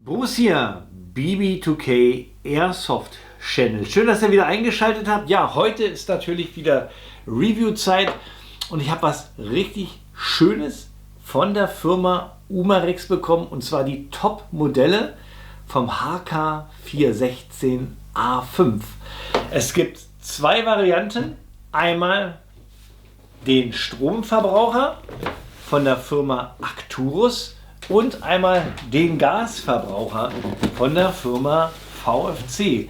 Bruce hier, BB2K Airsoft Channel. Schön, dass ihr wieder eingeschaltet habt. Ja, heute ist natürlich wieder Review-Zeit und ich habe was richtig Schönes von der Firma Umarex bekommen, und zwar die Top-Modelle vom HK416A5. Es gibt zwei Varianten. Einmal den Stromverbraucher von der Firma Arcturus und einmal den Gasverbraucher von der Firma VFC.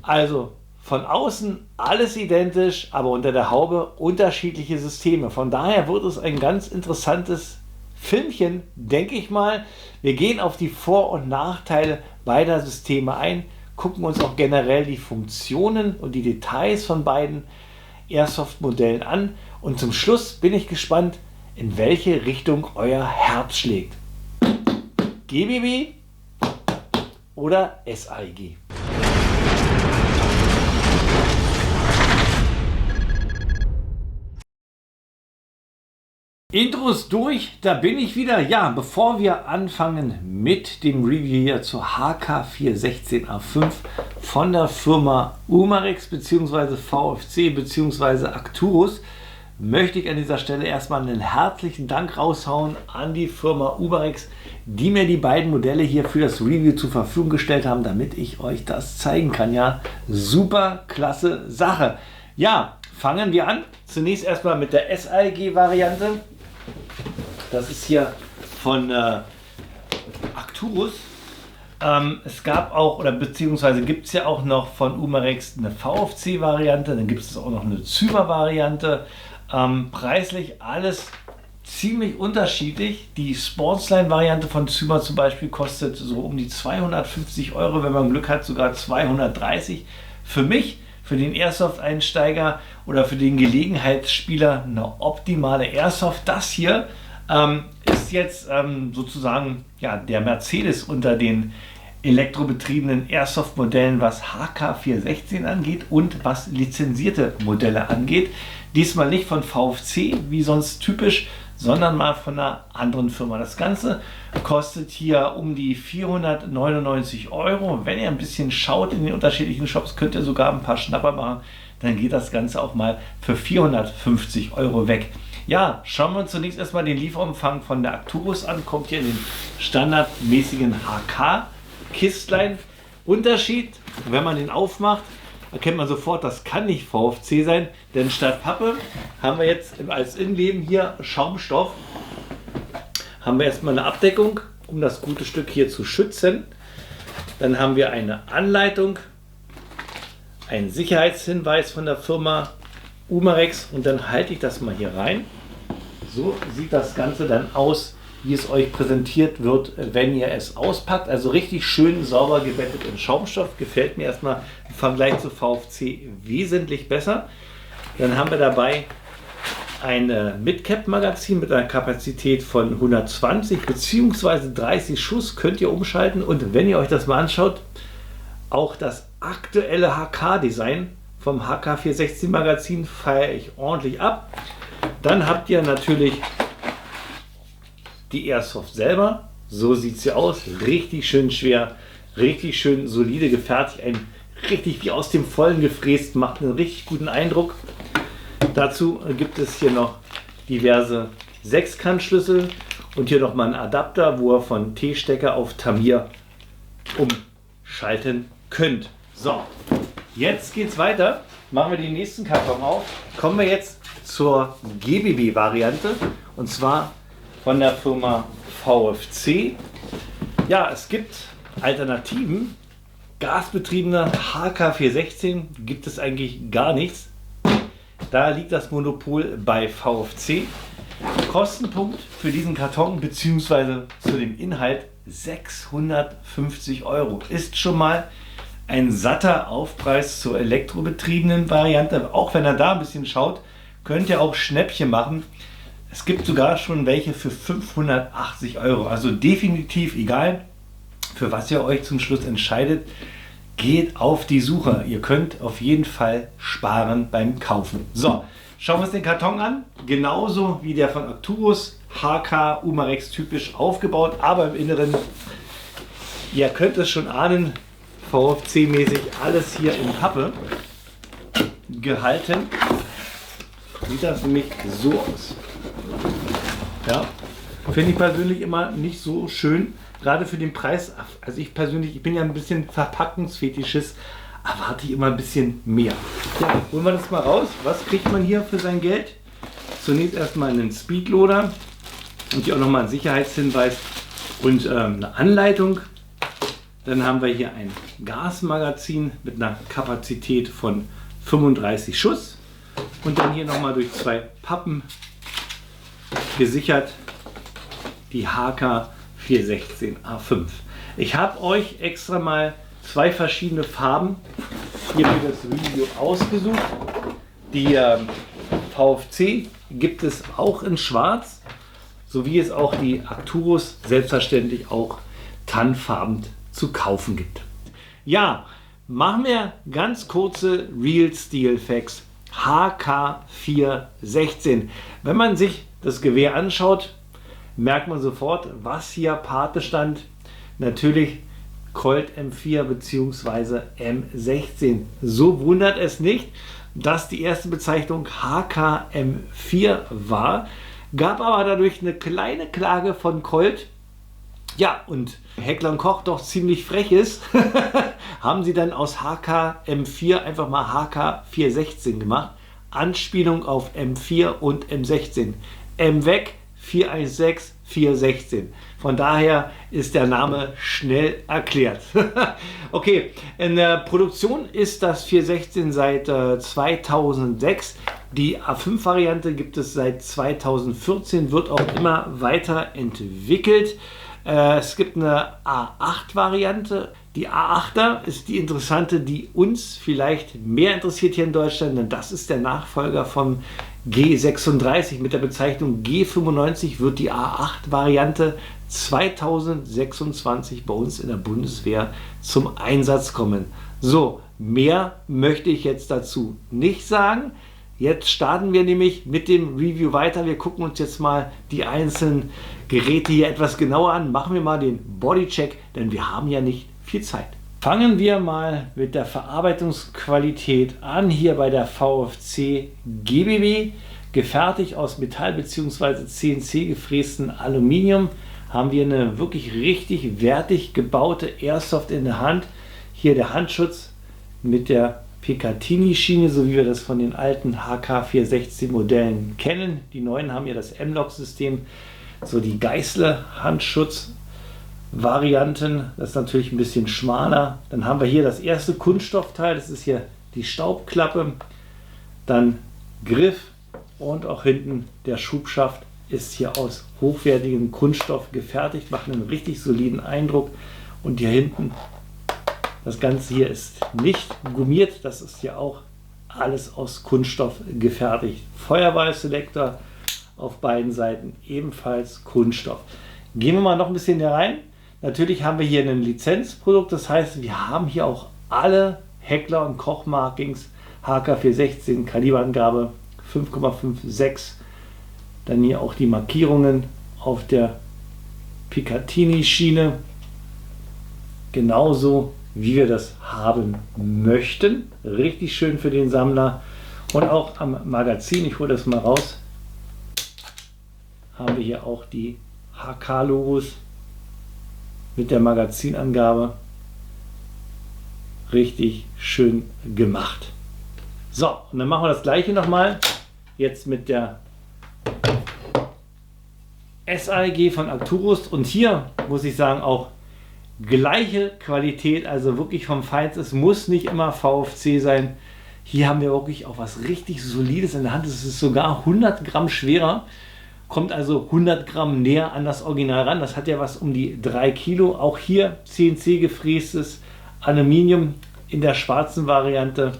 Also von außen alles identisch, aber unter der Haube unterschiedliche Systeme. Von daher wird es ein ganz interessantes Filmchen, denke ich mal. Wir gehen auf die Vor- und Nachteile beider Systeme ein, gucken uns auch generell die Funktionen und die Details von beiden Airsoft-Modellen an, und zum Schluss bin ich gespannt, in welche Richtung euer Herz schlägt. GBB oder SAEG? Intros durch, da bin ich wieder. Ja, bevor wir anfangen mit dem Review hier zur HK416A5 von der Firma Umarex bzw. VFC bzw. Arcturus, möchte ich an dieser Stelle erstmal einen herzlichen Dank raushauen an die Firma Umarex, die mir die beiden Modelle hier für das Review zur Verfügung gestellt haben, damit ich euch das zeigen kann. Ja, super klasse Sache. Ja, fangen wir an. Zunächst erstmal mit der SAEG-Variante. Das ist hier von Arcturus. Es gab auch, oder beziehungsweise gibt es ja auch noch von Umarex eine VFC-Variante, dann gibt es auch noch eine Zyber-Variante. Preislich alles ziemlich unterschiedlich. Die Sportsline-Variante von Zyber zum Beispiel kostet so um die 250 Euro, wenn man Glück hat sogar 230. Für mich, für den Airsoft-Einsteiger oder für den Gelegenheitsspieler eine optimale Airsoft. Das hier ist jetzt sozusagen ja, der Mercedes unter den elektrobetriebenen Airsoft-Modellen, was HK416 angeht und was lizenzierte Modelle angeht. Diesmal nicht von VFC, wie sonst typisch, sondern mal von einer anderen Firma. Das Ganze kostet hier um die 499 Euro. Wenn ihr ein bisschen schaut in den unterschiedlichen Shops, könnt ihr sogar ein paar Schnapper machen. Dann geht das Ganze auch mal für 450 Euro weg. Ja, schauen wir uns zunächst erstmal den Lieferumfang von der Arcturus an. Kommt hier in den standardmäßigen HK-Kistlein. Unterschied, wenn man den aufmacht, erkennt man sofort, das kann nicht VFC sein, denn statt Pappe haben wir jetzt als Innenleben hier Schaumstoff. Haben wir erstmal eine Abdeckung, um das gute Stück hier zu schützen. Dann haben wir eine Anleitung, einen Sicherheitshinweis von der Firma Umarex, und dann halte ich das mal hier rein. So sieht das Ganze dann aus, wie es euch präsentiert wird, wenn ihr es auspackt. Also richtig schön sauber gebettet in Schaumstoff. Gefällt mir erstmal im Vergleich zu VFC wesentlich besser. Dann haben wir dabei ein Mid-Cap-Magazin mit einer Kapazität von 120 bzw. 30 Schuss. Könnt ihr umschalten, und wenn ihr euch das mal anschaut, auch das aktuelle HK-Design vom HK416 Magazin feiere ich ordentlich ab. Dann habt ihr natürlich die Airsoft selber. So sieht sie aus. Richtig schön schwer, richtig schön solide gefertigt. Ein richtig wie aus dem Vollen gefräst, macht einen richtig guten Eindruck. Dazu gibt es hier noch diverse Sechskantschlüssel und hier nochmal einen Adapter, wo ihr von T-Stecker auf Tamir umschalten könnt. So, jetzt geht's weiter. Machen wir den nächsten Karton auf. Kommen wir jetzt zur GBB-Variante, und zwar von der Firma VFC. Ja, es gibt Alternativen. Gasbetriebene HK416 gibt es eigentlich gar nichts. Da liegt das Monopol bei VFC. Kostenpunkt für diesen Karton bzw. zu dem Inhalt 650 Euro. Ist schon mal ein satter Aufpreis zur elektrobetriebenen Variante. Auch wenn ihr da ein bisschen schaut, könnt ihr auch Schnäppchen machen. Es gibt sogar schon welche für 580 Euro. Also definitiv egal, für was ihr euch zum Schluss entscheidet, geht auf die Suche. Ihr könnt auf jeden Fall sparen beim Kaufen. So, schauen wir uns den Karton an. Genauso wie der von Arcturus, HK Umarex typisch aufgebaut, aber im Inneren Ihr könnt es schon ahnen, VFC-mäßig alles hier in Pappe gehalten. Sieht das nämlich so aus. Ja, finde ich persönlich immer nicht so schön, gerade für den Preis. Also ich persönlich, ich bin ja ein bisschen Verpackungsfetischist, erwarte ich immer ein bisschen mehr. Ja, holen wir das mal raus. Was kriegt man hier für sein Geld? Zunächst erstmal einen Speedloader und hier auch nochmal ein Sicherheitshinweis und eine Anleitung. Dann haben wir hier ein Gasmagazin mit einer Kapazität von 35 Schuss und dann hier nochmal durch 2 Pappen gesichert die HK 416A5. Ich habe euch extra mal 2 verschiedene Farben hier für das Video ausgesucht. Die VFC gibt es auch in Schwarz, sowie es auch die Arcturus selbstverständlich auch tannfarben zu kaufen gibt. Ja, machen wir ganz kurze Real Steel Facts. HK416. Wenn man sich das Gewehr anschaut, merkt man sofort, was hier Pate stand. Natürlich Colt M4 bzw. M16. So wundert es nicht, dass die erste Bezeichnung HKM4 war, gab aber dadurch eine kleine Klage von Colt. Ja, und Heckler & Koch doch ziemlich frech ist, haben sie dann aus HKM4 einfach mal HK416 gemacht. Anspielung auf M4 und M16. M weg, 416, 416. Von daher ist der Name schnell erklärt. Okay, in der Produktion ist das 416 seit 2006. Die A5-Variante gibt es seit 2014, wird auch immer weiterentwickelt. Es gibt eine A8-Variante. Die A8er ist die interessante, die uns vielleicht mehr interessiert hier in Deutschland, denn das ist der Nachfolger vom G36. Mit der Bezeichnung G95 wird die A8-Variante 2026 bei uns in der Bundeswehr zum Einsatz kommen. So, mehr möchte ich jetzt dazu nicht sagen. Jetzt starten wir nämlich mit dem Review weiter. Wir gucken uns jetzt mal die einzelnen Geräte hier etwas genauer an. Machen wir mal den Bodycheck, denn wir haben ja nicht viel Zeit. Fangen wir mal mit der Verarbeitungsqualität an. Hier bei der VFC GBB, gefertigt aus Metall bzw. CNC gefrästen Aluminium, haben wir eine wirklich richtig wertig gebaute Airsoft in der Hand. Hier der Handschutz mit der Picatinny-Schiene, so wie wir das von den alten HK416 Modellen kennen. Die neuen haben ja das M-Lock-System, so die Geißle-Handschutz-Varianten. Das ist natürlich ein bisschen schmaler. Dann haben wir hier das erste Kunststoffteil, das ist hier die Staubklappe. Dann Griff und auch hinten der Schubschaft ist hier aus hochwertigem Kunststoff gefertigt, macht einen richtig soliden Eindruck. Und hier hinten, das Ganze hier ist nicht gummiert, das ist ja auch alles aus Kunststoff gefertigt. Feuerwahlselektor auf beiden Seiten, ebenfalls Kunststoff. Gehen wir mal noch ein bisschen hier rein. Natürlich haben wir hier ein Lizenzprodukt, das heißt, wir haben hier auch alle Heckler & Koch Markings, HK416, Kaliberangabe 5,56. Dann hier auch die Markierungen auf der Picatinny-Schiene. Genauso wie wir das haben möchten. Richtig schön für den Sammler. Und auch am Magazin, ich hole das mal raus, haben wir hier auch die HK-Logos mit der Magazinangabe. Richtig schön gemacht. So, und dann machen wir das gleiche nochmal. Jetzt mit der SAEG von Arcturus. Und hier muss ich sagen, auch gleiche Qualität, also wirklich vom Feinsten. Es muss nicht immer VFC sein. Hier haben wir wirklich auch was richtig Solides in der Hand. Es ist sogar 100 Gramm schwerer, kommt also 100 Gramm näher an das Original ran. Das hat ja was um die 3 Kilo. Auch hier CNC gefrästes Aluminium in der schwarzen Variante.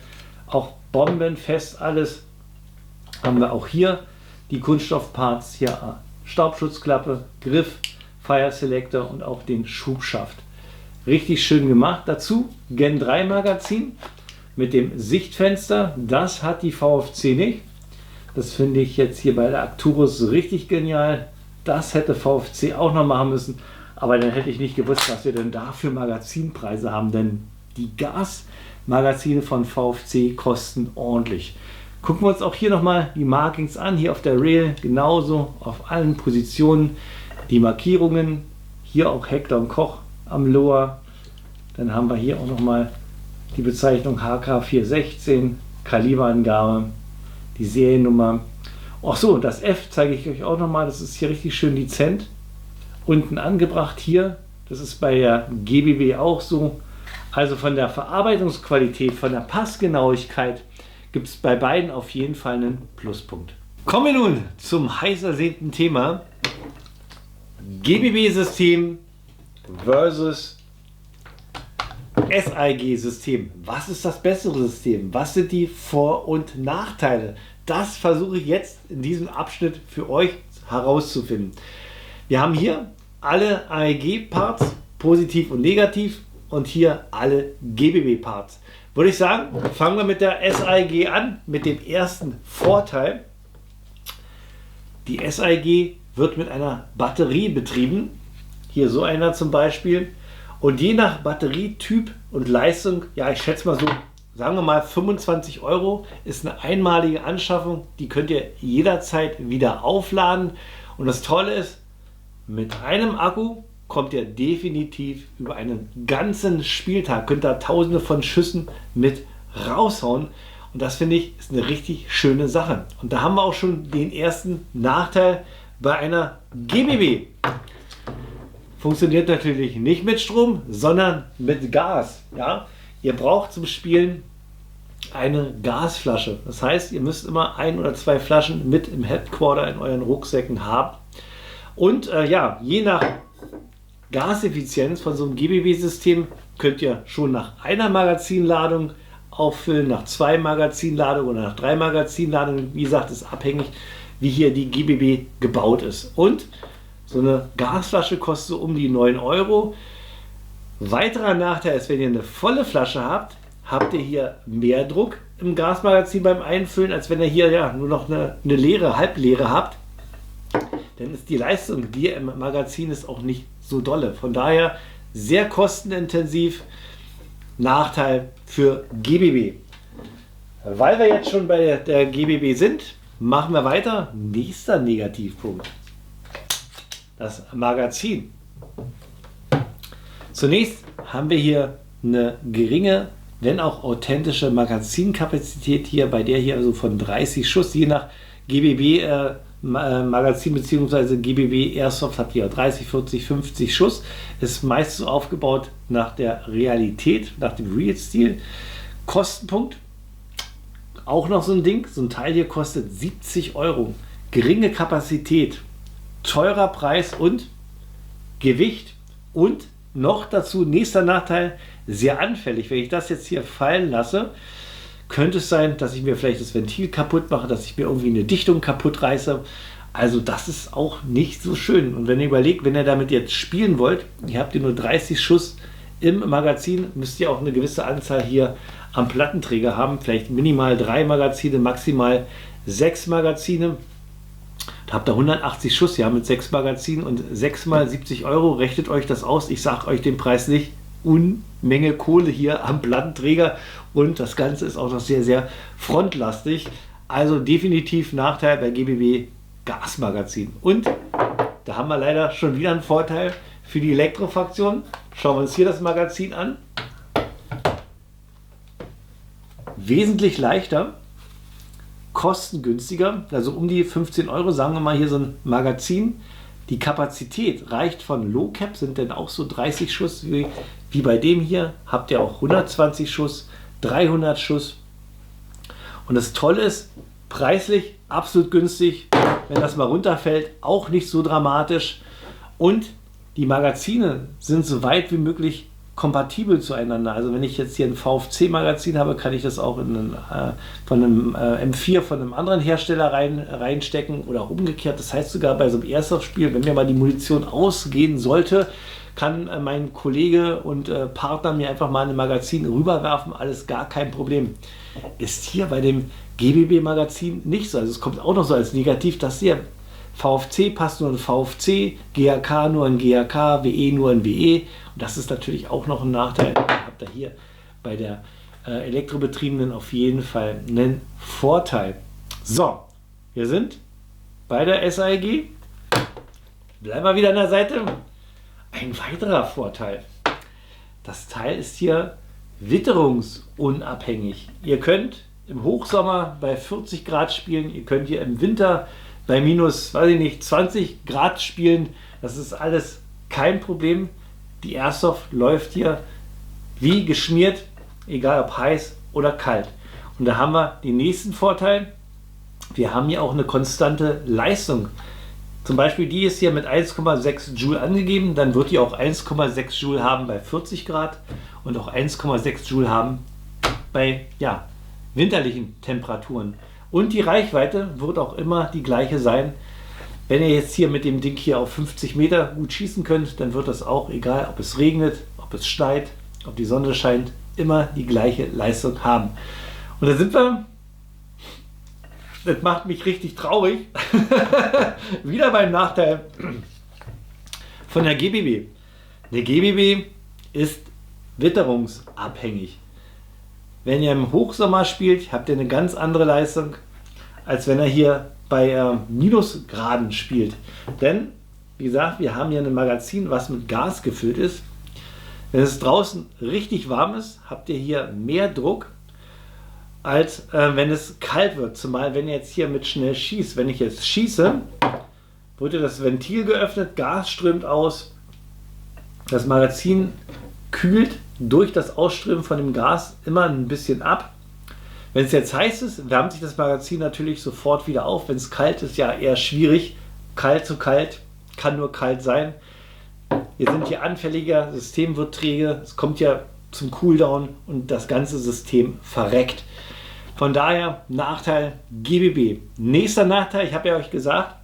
Auch bombenfest alles. Haben wir auch hier die Kunststoffparts, hier Staubschutzklappe, Griff, Fire Selector und auch den Schubschaft. Richtig schön gemacht. Dazu Gen 3 Magazin mit dem Sichtfenster. Das hat die VFC nicht. Das finde ich jetzt hier bei der Arcturus richtig genial. Das hätte VFC auch noch machen müssen. Aber dann hätte ich nicht gewusst, was wir denn da für Magazinpreise haben, denn die Gasmagazine von VFC kosten ordentlich. Gucken wir uns auch hier nochmal die Markings an, hier auf der Rail genauso auf allen Positionen die Markierungen, hier auch Hector und Koch am Lower. Dann haben wir hier auch nochmal die Bezeichnung HK416, Kaliberangabe, die Seriennummer. Ach so, das F zeige ich euch auch nochmal, das ist hier richtig schön dezent unten angebracht hier. Das ist bei der GBB auch so. Also von der Verarbeitungsqualität, von der Passgenauigkeit gibt es bei beiden auf jeden Fall einen Pluspunkt. Kommen wir nun zum heiß ersehnten Thema GBB-System versus SIG-System. Was ist das bessere System? Was sind die Vor- und Nachteile? Das versuche ich jetzt in diesem Abschnitt für euch herauszufinden. Wir haben hier alle AEG-Parts, positiv und negativ, und hier alle GBB-Parts. Würde ich sagen, fangen wir mit der SIG an, mit dem ersten Vorteil. Die SIG wird mit einer Batterie betrieben, hier so einer zum Beispiel, und je nach Batterietyp und Leistung, ja, ich schätze mal so, sagen wir mal 25 Euro, ist eine einmalige Anschaffung, die könnt ihr jederzeit wieder aufladen. Und das Tolle ist, mit einem Akku kommt ihr definitiv über einen ganzen Spieltag, könnt ihr tausende von Schüssen mit raushauen. Und das finde ich ist eine richtig schöne Sache. Und da haben wir auch schon den ersten Nachteil bei einer GBB. Funktioniert natürlich nicht mit Strom, sondern mit Gas. Ja? Ihr braucht zum Spielen eine Gasflasche. Das heißt, ihr müsst immer 1 oder 2 Flaschen mit im Headquarter in euren Rucksäcken haben. Und ja, je nach Gaseffizienz von so einem GBB-System könnt ihr schon nach einer Magazinladung auffüllen, nach 2 Magazinladungen oder nach 3 Magazinladungen. Wie gesagt, ist abhängig, wie hier die GBB gebaut ist. Und so eine Gasflasche kostet so um die 9 Euro. Weiterer Nachteil ist, wenn ihr eine volle Flasche habt, habt ihr hier mehr Druck im Gasmagazin beim Einfüllen, als wenn ihr hier ja nur noch eine leere, halbleere habt. Dann ist die Leistung, die im Magazin ist, auch nicht so dolle. Von daher sehr kostenintensiv. Nachteil für GBB. Weil wir jetzt schon bei der GBB sind, machen wir weiter. Nächster Negativpunkt. Das Magazin. Zunächst haben wir hier eine geringe, wenn auch authentische Magazinkapazität hier, bei der hier also von 30 Schuss, je nach GBB Magazin bzw. GBB Airsoft habt ihr 30, 40, 50 Schuss. Ist meist so aufgebaut nach der Realität, nach dem Real-Stil. Kostenpunkt, auch noch so ein Ding, so ein Teil hier kostet 70 Euro. Geringe Kapazität, teurer Preis und Gewicht und noch dazu, nächster Nachteil, sehr anfällig. Wenn ich das jetzt hier fallen lasse, könnte es sein, dass ich mir vielleicht das Ventil kaputt mache, dass ich mir irgendwie eine Dichtung kaputt reiße. Also das ist auch nicht so schön. Und wenn ihr überlegt, wenn ihr damit jetzt spielen wollt, ihr habt ihr nur 30 Schuss im Magazin, müsst ihr auch eine gewisse Anzahl hier am Plattenträger haben. Vielleicht minimal 3 Magazine, maximal 6 Magazine. Da habt ihr 180 Schuss, ja, mit 6 Magazinen und 6 mal 70 Euro. Rechnet euch das aus. Ich sage euch den Preis nicht. Unmenge Kohle hier am Plattenträger und das Ganze ist auch noch sehr, sehr frontlastig. Also definitiv Nachteil bei GBB Gasmagazin. Und da haben wir leider schon wieder einen Vorteil für die Elektrofraktion. Schauen wir uns hier das Magazin an. Wesentlich leichter, kostengünstiger, also um die 15 Euro, sagen wir mal hier so ein Magazin. Die Kapazität reicht von Low Cap, sind denn auch so 30 Schuss wie bei dem hier. Habt ihr auch 120 Schuss, 300 Schuss. Und das Tolle ist, preislich absolut günstig. Wenn das mal runterfällt, auch nicht so dramatisch. Und die Magazine sind so weit wie möglich kompatibel zueinander. Also wenn ich jetzt hier ein VFC-Magazin habe, kann ich das auch in von einem M4 von einem anderen Hersteller reinstecken oder auch umgekehrt. Das heißt sogar bei so einem Airsoft-Spiel, wenn mir mal die Munition ausgehen sollte, kann mein Kollege und Partner mir einfach mal ein Magazin rüberwerfen. Alles gar kein Problem. Ist hier bei dem GBB-Magazin nicht so. Also es kommt auch noch so als negativ, dass ihr VFC passt nur in VFC, GAK nur in GAK, WE nur in WE. Und das ist natürlich auch noch ein Nachteil. Habt ihr hier bei der elektrobetriebenen auf jeden Fall einen Vorteil. So, wir sind bei der SAEG. Bleiben wir wieder an der Seite. Ein weiterer Vorteil. Das Teil ist hier witterungsunabhängig. Ihr könnt im Hochsommer bei 40 Grad spielen, ihr könnt hier im Winter bei minus, weiß ich nicht, 20 Grad spielen. Das ist alles kein Problem. Die Airsoft läuft hier wie geschmiert, egal ob heiß oder kalt. Und da haben wir den nächsten Vorteil. Wir haben hier auch eine konstante Leistung. Zum Beispiel die ist hier mit 1,6 Joule angegeben, dann wird die auch 1,6 Joule haben bei 40 Grad und auch 1,6 Joule haben bei winterlichen Temperaturen. Und die Reichweite wird auch immer die gleiche sein. Wenn ihr jetzt hier mit dem Ding hier auf 50 Meter gut schießen könnt, dann wird das auch, egal ob es regnet, ob es schneit, ob die Sonne scheint, immer die gleiche Leistung haben. Und da sind wir, das macht mich richtig traurig, wieder beim Nachteil von der GBB. Der GBB ist witterungsabhängig. Wenn ihr im Hochsommer spielt, habt ihr eine ganz andere Leistung, als wenn ihr hier bei Minusgraden spielt. Denn, wie gesagt, wir haben hier ein Magazin, was mit Gas gefüllt ist. Wenn es draußen richtig warm ist, habt ihr hier mehr Druck, als wenn es kalt wird. Zumal wenn ihr jetzt hier mit schnell schießt. Wenn ich jetzt schieße, wird hier das Ventil geöffnet, Gas strömt aus, das Magazin kühlt durch das Ausströmen von dem Gas immer ein bisschen ab. Wenn es jetzt heiß ist, wärmt sich das Magazin natürlich sofort wieder auf. Wenn es kalt ist, ja eher schwierig. Kalt zu kalt, kann nur kalt sein. Wir sind hier anfälliger, das System wird träge, es kommt ja zum Cooldown und das ganze System verreckt. Von daher Nachteil GBB. Nächster Nachteil, ich habe ja euch gesagt,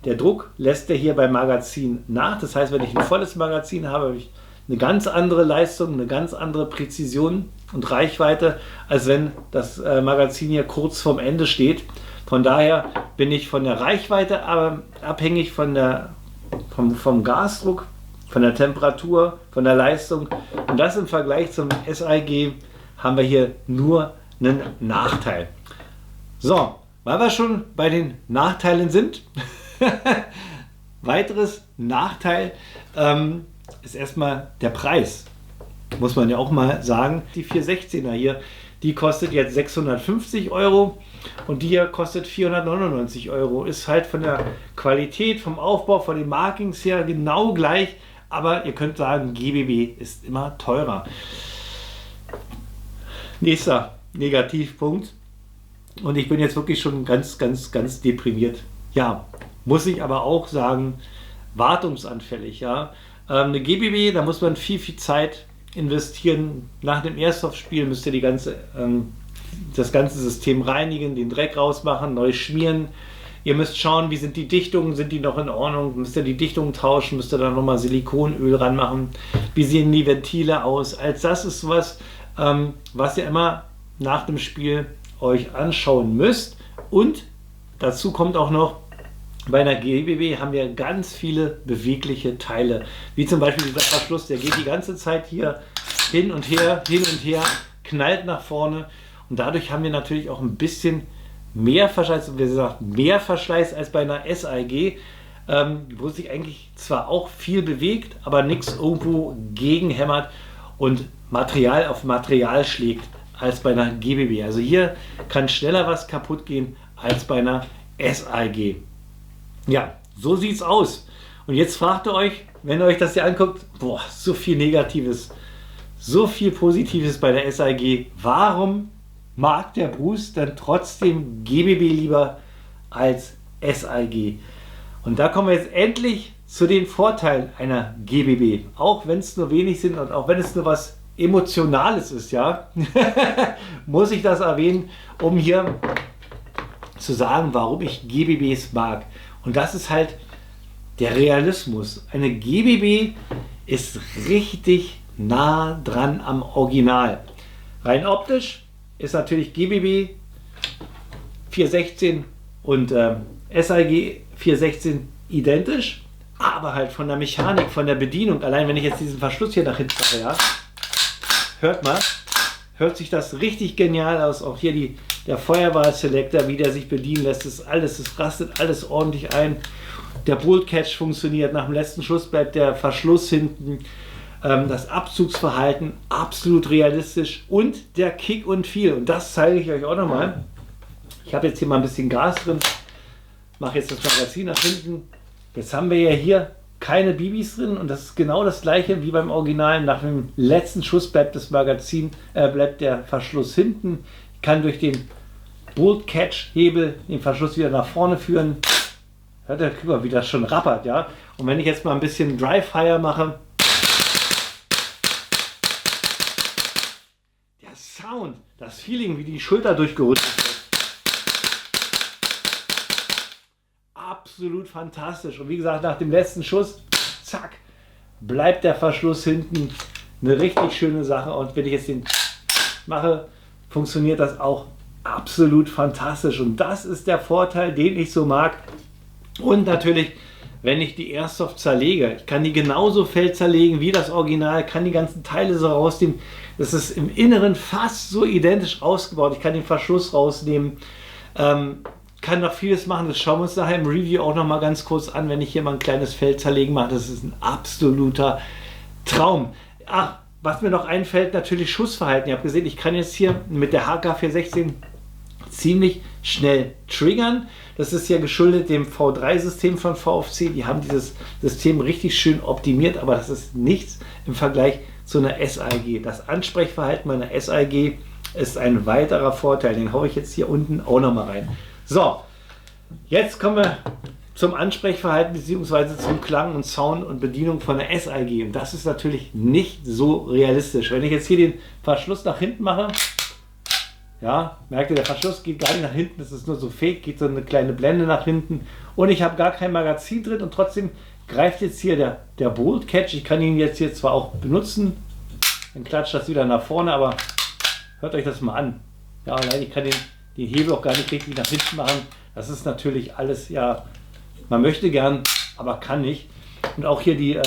der Druck lässt ja hier beim Magazin nach. Das heißt, wenn ich ein volles Magazin habe, habe ich eine ganz andere Leistung, eine ganz andere Präzision und Reichweite, als wenn das Magazin hier kurz vorm Ende steht. Von daher bin ich von der Reichweite abhängig vom Gasdruck, von der Temperatur, von der Leistung. Und das im Vergleich zum SAEG haben wir hier nur einen Nachteil. So, weil wir schon bei den Nachteilen sind, weiteres Nachteil ist erstmal der Preis. Muss man ja auch mal sagen. Die 416er hier, die kostet jetzt 650 Euro und die hier kostet 499 Euro. Ist halt von der Qualität, vom Aufbau, von den Markings her genau gleich, aber ihr könnt sagen, GBB ist immer teurer. Nächster Negativpunkt. Und ich bin jetzt wirklich schon ganz deprimiert. Ja, muss ich aber auch sagen, wartungsanfällig. Ja. Eine GBB, da muss man viel Zeit investieren. Nach dem Airsoft-Spiel müsst ihr das ganze System reinigen, den Dreck rausmachen, neu schmieren. Ihr müsst schauen, wie sind die Dichtungen, sind die noch in Ordnung? Müsst ihr die Dichtungen tauschen? Müsst ihr dann nochmal Silikonöl ranmachen? Wie sehen die Ventile aus? Als das ist was ihr immer nach dem Spiel euch anschauen müsst. Und dazu kommt auch noch, bei einer GBB haben wir ganz viele bewegliche Teile. Wie zum Beispiel dieser Verschluss, der geht die ganze Zeit hier hin und her, knallt nach vorne. Und dadurch haben wir natürlich auch ein bisschen mehr Verschleiß, wie gesagt, mehr Verschleiß als bei einer SAEG, wo sich eigentlich zwar auch viel bewegt, aber nichts irgendwo gegenhämmert und Material auf Material schlägt als bei einer GBB. Also hier kann schneller was kaputt gehen als bei einer SAEG. Ja, so sieht es aus. Und jetzt fragt ihr euch, wenn ihr euch das hier anguckt, boah, so viel Negatives, so viel Positives bei der SAEG. Warum mag der Bruce dann trotzdem GBB lieber als SAEG? Und da kommen wir jetzt endlich zu den Vorteilen einer GBB. Auch wenn es nur wenig sind und auch wenn es nur was Emotionales ist, ja, muss ich das erwähnen, um hier zu sagen, warum ich GBBs mag. Und das ist halt der Realismus. Eine GBB ist richtig nah dran am Original. Rein optisch ist natürlich GBB 416 und SAEG 416 identisch, aber halt von der Mechanik, von der Bedienung. Allein wenn ich jetzt diesen Verschluss hier nach hinten mache, ja, hört mal, hört sich das richtig genial aus. Auch hier der Feuerwahl-Selector, wie der sich bedienen lässt, das rastet alles ordentlich ein. Der Bolt Catch funktioniert, nach dem letzten Schuss bleibt der Verschluss hinten. Das Abzugsverhalten absolut realistisch und der Kick und Feel. Und das zeige ich euch auch nochmal. Ich habe jetzt hier mal ein bisschen Gas drin, mache jetzt das Magazin nach hinten. Jetzt haben wir ja hier keine Bibis drin und das ist genau das gleiche wie beim Original. Nach dem letzten Schuss bleibt das Magazin, bleibt der Verschluss hinten. Ich kann durch den Bolt Catch Hebel den Verschluss wieder nach vorne führen. Hört der Küber, wie das schon rappert, ja. Und wenn ich jetzt mal ein bisschen Dry Fire mache, der Sound, das Feeling, wie die Schulter durchgerutscht wird, absolut fantastisch. Und wie gesagt, nach dem letzten Schuss, zack, bleibt der Verschluss hinten. Eine richtig schöne Sache. Und wenn ich jetzt den mache, funktioniert das auch absolut fantastisch. Und das ist der Vorteil, den ich so mag. Und natürlich, wenn ich die Airsoft zerlege, ich kann die genauso feld zerlegen wie das Original, kann die ganzen Teile so rausnehmen. Das ist im Inneren fast so identisch ausgebaut. Ich kann den Verschluss rausnehmen, kann noch vieles machen. Das schauen wir uns nachher im Review auch noch mal ganz kurz an, wenn ich hier mal ein kleines Feld zerlegen mache. Das ist ein absoluter Traum. Ach, was mir noch einfällt, natürlich Schussverhalten. Ihr habt gesehen, ich kann jetzt hier mit der HK416 ziemlich schnell triggern. Das ist ja geschuldet dem V3-System von VFC. Die haben dieses System richtig schön optimiert, aber das ist nichts im Vergleich zu einer SIG. Das Ansprechverhalten meiner SIG ist ein weiterer Vorteil. Den haue ich jetzt hier unten auch noch mal rein. So, jetzt kommen wir zum Ansprechverhalten bzw. zum Klang und Sound und Bedienung von der SIG. Und das ist natürlich nicht so realistisch. Wenn ich jetzt hier den Verschluss nach hinten mache, ja, merkt ihr, der Verschluss geht gar nicht nach hinten, das ist nur so fake, geht so eine kleine Blende nach hinten und ich habe gar kein Magazin drin und trotzdem greift jetzt hier der Bolt Catch. Ich kann ihn jetzt hier zwar auch benutzen, dann klatscht das wieder nach vorne, aber hört euch das mal an. Ja, allein ich kann den Hebel auch gar nicht richtig nach hinten machen. Das ist natürlich alles, ja, man möchte gern, aber kann nicht. Und auch hier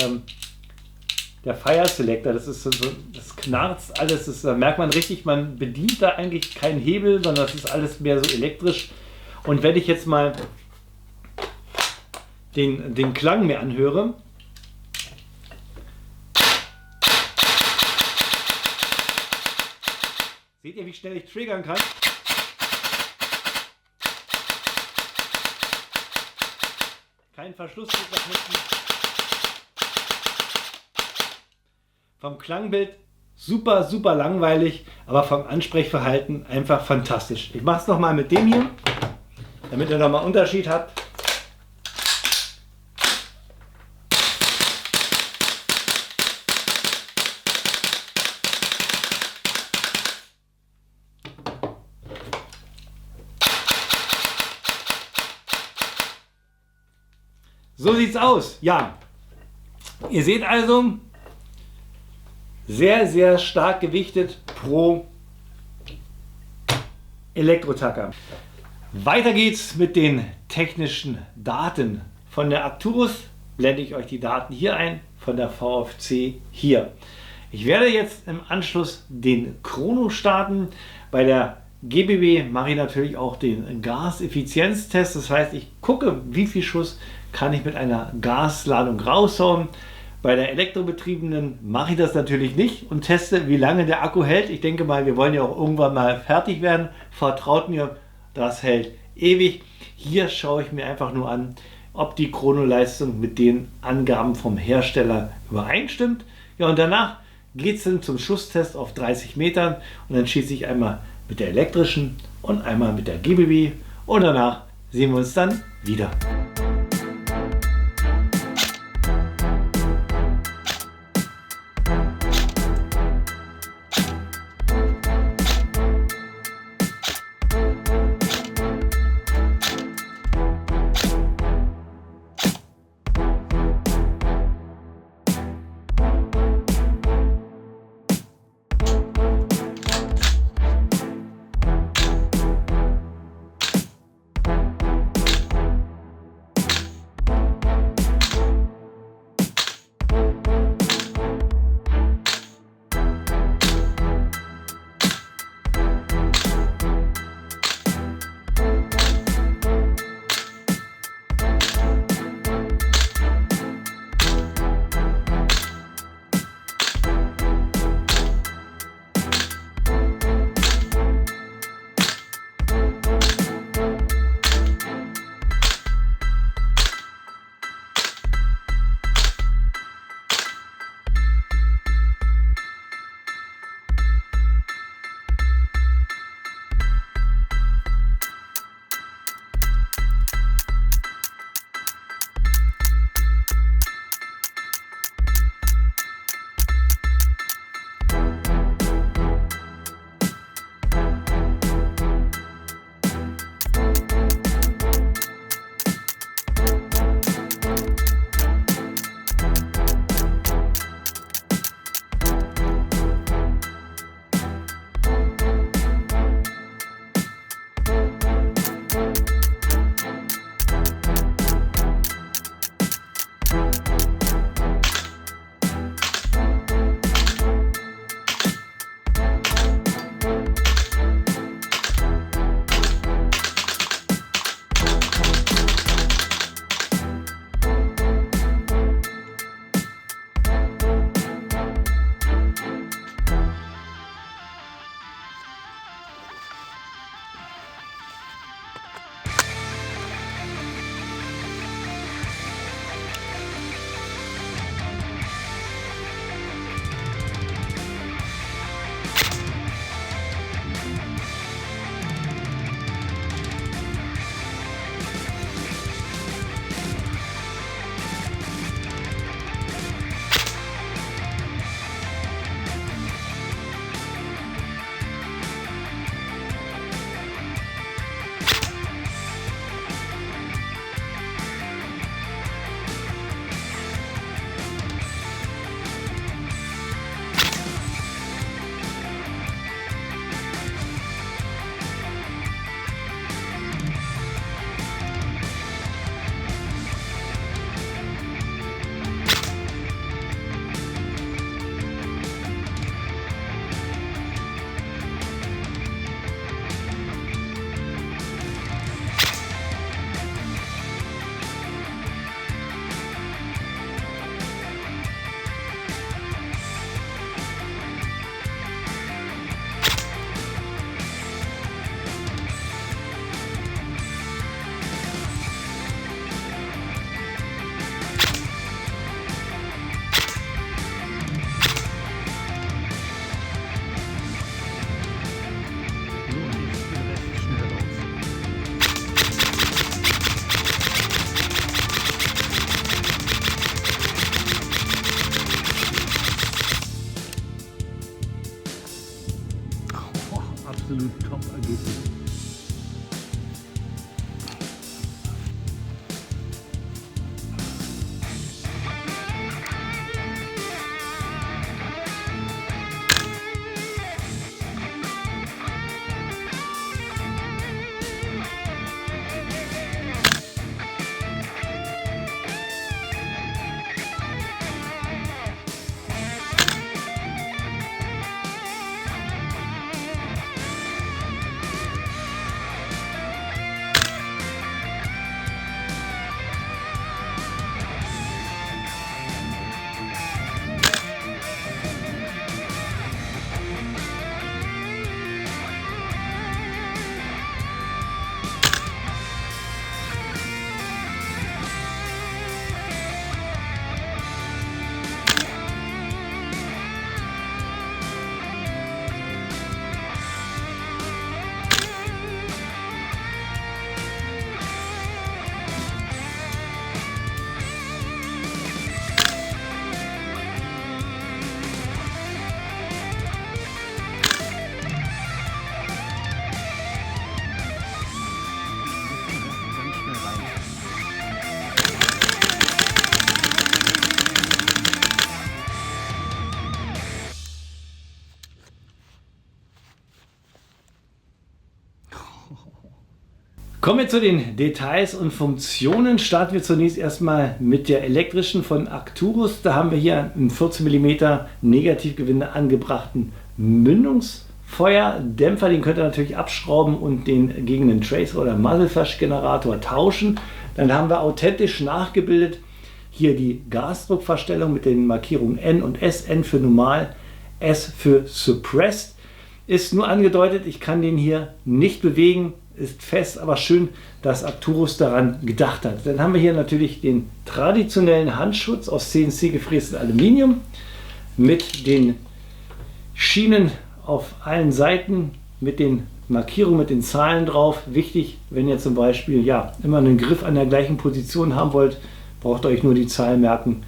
der Fire Selector, das ist so, das knarzt alles, da merkt man richtig, man bedient da eigentlich keinen Hebel, sondern das ist alles mehr so elektrisch. Und wenn ich jetzt mal den Klang mir anhöre, seht ihr, wie schnell ich triggern kann? Kein Verschluss geht nach hinten. Vom Klangbild super, super langweilig, aber vom Ansprechverhalten einfach fantastisch. Ich mache es nochmal mit dem hier, damit ihr nochmal Unterschied habt. So sieht's aus. Ja, ihr seht also, sehr, sehr stark gewichtet pro Elektro-Tacker. Weiter geht's mit den technischen Daten. Von der Arcturus blende ich euch die Daten hier ein, von der VFC hier. Ich werde jetzt im Anschluss den Chrono starten. Bei der GBB mache ich natürlich auch den Gaseffizienztest. Das heißt, ich gucke, wie viel Schuss kann ich mit einer Gasladung raushauen. Bei der elektrobetriebenen mache ich das natürlich nicht und teste, wie lange der Akku hält. Ich denke mal, wir wollen ja auch irgendwann mal fertig werden. Vertraut mir, das hält ewig. Hier schaue ich mir einfach nur an, ob die Chronoleistung mit den Angaben vom Hersteller übereinstimmt. Ja, und danach geht es dann zum Schusstest auf 30 Metern und dann schieße ich einmal mit der elektrischen und einmal mit der GBB und danach sehen wir uns dann wieder. absolut Top-Ergebnis. Kommen wir zu den Details und Funktionen. Starten wir zunächst erstmal mit der elektrischen von Arcturus. Da haben wir hier einen 14 mm Negativgewinde angebrachten Mündungsfeuerdämpfer. Den könnt ihr natürlich abschrauben und den gegen einen Tracer oder Muzzlefish-Generator tauschen. Dann haben wir authentisch nachgebildet hier die Gasdruckverstellung mit den Markierungen N und S. N für normal, S für suppressed. Ist nur angedeutet, ich kann den hier nicht bewegen. Ist fest, aber schön, dass Arcturus daran gedacht hat. Dann haben wir hier natürlich den traditionellen Handschutz aus CNC gefrästem Aluminium mit den Schienen auf allen Seiten, mit den Markierungen, mit den Zahlen drauf. Wichtig, wenn ihr zum Beispiel immer einen Griff an der gleichen Position haben wollt, braucht ihr euch nur die Zahl merken